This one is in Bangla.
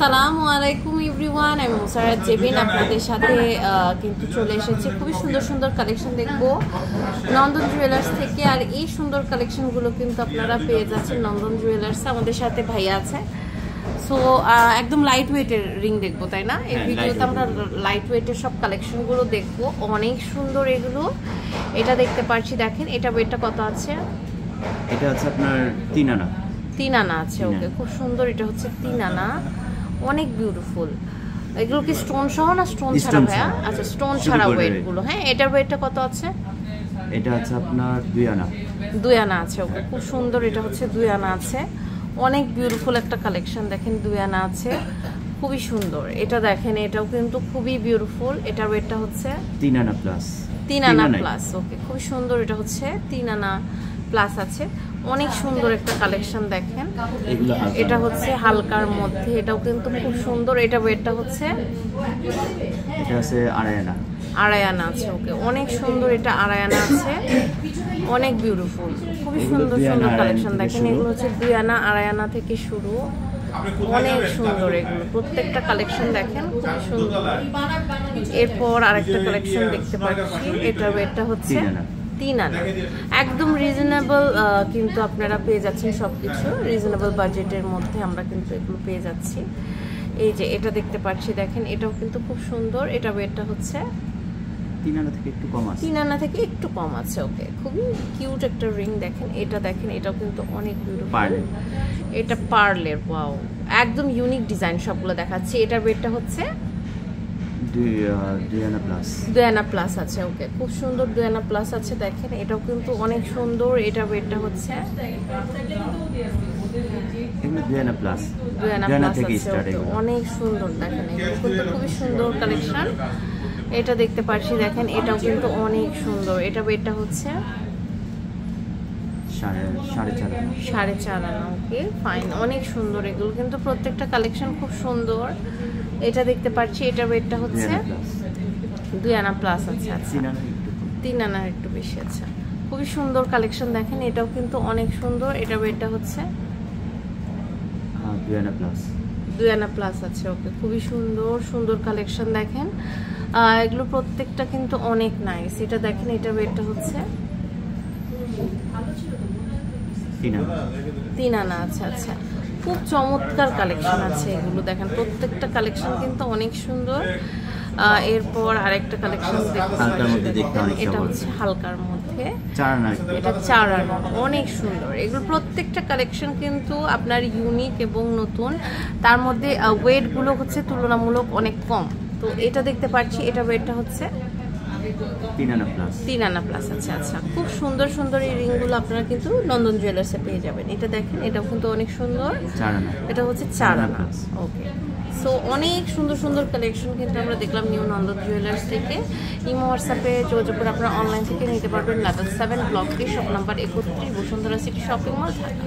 আসসালামু আলাইকুম এভরিওয়ান, আমি মুসারাত জেবিন আপনাদের সাথে কিন্তু চলে এসেছি। খুবই সুন্দর সুন্দর কালেকশন দেখবো নন্দন জুয়েলার্স থেকে। আর এই সুন্দর কালেকশনগুলো কিন্তু আপনারা পেয়ে যাচ্ছেন নন্দন জুয়েলার্সে। আমাদের সাথে ভাইয়া আছে। সো একদম লাইট ওয়েটের রিং দেখবো, তাই না? এই ভিডিওতে আমরা লাইট ওয়েটের সব কালেকশনগুলো দেখবো। অনেক সুন্দর এগুলো। এটা দেখতে পাচ্ছি, দেখেন এটা ওয়েটটা কত আছে? এটা হচ্ছে আপনার 3 আনা। 3 আনা আছে। ওকে, খুব সুন্দর। এটা হচ্ছে 3 আনা, অনেক বিউটিফুল। এগুলো কি স্টোন সহ না স্টোন ছাড়া ভাইয়া? আচ্ছা, স্টোন ছাড়া ওয়েট গুলো। হ্যাঁ, এটার ওয়েটটা কত আছে? এটা হচ্ছে আপনার 2 আনা। 2 আনা আছে। ওকে, খুব সুন্দর। এটা হচ্ছে 2 আনা আছে। অনেক বিউটিফুল একটা কালেকশন। দেখেন 2 আনা আছে, খুবই সুন্দর। এটা দেখেন, এটাও কিন্তু খুবই বিউটিফুল। এটার ওয়েটটা হচ্ছে 3 আনা প্লাস। 3 আনা প্লাস। ওকে, খুব সুন্দর। এটা হচ্ছে 3 আনা প্লাস আছে। অনেক সুন্দর একটা কালেকশন। দেখেন এটা হচ্ছে হালকার মধ্যে, এটাও কিন্তু খুব সুন্দর। এটা ওয়েটটা হচ্ছে এটা আছে 2.5 আনা। 2.5 আনা আছে। ওকে, অনেক সুন্দর। এটা 2.5 আনা আছে, অনেক বিউটিফুল। খুবই সুন্দর সুন্দর কালেকশন। দেখেন এগুলো হচ্ছে 2 আনা, 2.5 আনা থেকে শুরু। অনেক সুন্দর এগুলো, প্রত্যেকটা কালেকশন দেখেন খুবই সুন্দর। এরপর আরেকটা কালেকশন দেখতে পাচ্ছি। এটার ওয়েটটা হচ্ছে 3 আনা। একদম রিজনেবল, কিন্তু আপনারা পেয়ে যাচ্ছেন সবকিছু রিজনেবল বাজেটের মধ্যে। আমরা কিন্তু এগুলো পেয়ে যাচ্ছি। এই যে এটা দেখতে পাচ্ছি, দেখেন এটাও কিন্তু খুব সুন্দর। এটা ওয়েটটা হচ্ছে 3 আনা থেকে একটু কম আছে। 3 আনা থেকে একটু কম আছে। ওকে, খুবই কিউট একটা রিং। দেখেন এটা, দেখেন এটাও কিন্তু অনেক বিউটিফুল। এটা পার্লের। ওয়াও, একদম ইউনিক ডিজাইন সবগুলো দেখাচ্ছি। এটার ওয়েটটা হচ্ছে 2 আনা প্লাস। 2 আনা প্লাস আছে। ওকে, খুব সুন্দর। 2 আনা প্লাস আছে। দেখেন এটাও কিন্তু অনেক সুন্দর। এটা ওয়েটটা হচ্ছে এগুলো 2 আনা প্লাস। 2 আনা প্লাস আছে। অনেক সুন্দর। দেখেন এগুলো কিন্তু খুবই সুন্দর কালেকশন। এটা দেখতে পাচ্ছি, দেখেন এটাও কিন্তু অনেক সুন্দর। এটা ওয়েটটা হচ্ছে 4.5 আনা। ওকে, ফাইন, অনেক সুন্দর। এগুলো কিন্তু প্রত্যেকটা কালেকশন খুব সুন্দর। এটা দেখতে পাচ্ছি, এটার ওয়েটটা হচ্ছে 2 আনা প্লাস আছে। আচ্ছা, 3 আনার একটু বেশি আছে। খুবই সুন্দর কালেকশন। দেখেন এটাও কিন্তু অনেক সুন্দর। এটার ওয়েটটা হচ্ছে 2 আনা প্লাস। 2 আনা প্লাস আছে। ওকে, খুবই সুন্দর সুন্দর কালেকশন। দেখেন এগুলো প্রত্যেকটা কিন্তু অনেক নাইস। এটা দেখেন এটার ওয়েটটা হচ্ছে 3 আনা। আচ্ছা আচ্ছা, খুব চমৎকার কালেকশন আছে এগুলো। দেখেন প্রত্যেকটা কালেকশন কিন্তু অনেক সুন্দর। এরপর আরেকটা কালেকশন দেখুন। এটা হচ্ছে হালকার মধ্যে, এটা 4 আনা। অনেক সুন্দর এগুলো প্রত্যেকটা কালেকশন কিন্তু আপনার ইউনিক এবং নতুন। তার মধ্যে ওয়েটগুলো হচ্ছে তুলনামূলক অনেক কম। তো এটা দেখতে পাচ্ছি, এটা ওয়েটটা হচ্ছে 3 আনা প্লাস। 3 আনা প্লাস। আচ্ছা আচ্ছা, খুব সুন্দর সুন্দর এই রিংগুলো আপনারা কিন্তু নন্দন জুয়েলার্সে পেয়ে যাবেন। এটা দেখেন এটাও কিন্তু অনেক সুন্দর। 4 আনা। এটা হচ্ছে 4 আনা। ওকে, সো অনেক সুন্দর সুন্দর কালেকশন কিন্তু আমরা দেখলাম নিউ নন্দন জুয়েলার্স থেকে। ইমো হোয়াটসঅ্যাপে যোগাযোগ করে আপনারা অনলাইন থেকে নিতে পারবেন। Level 7 block 3 shop number 31 Bashundhara city shopping mall, Dhaka.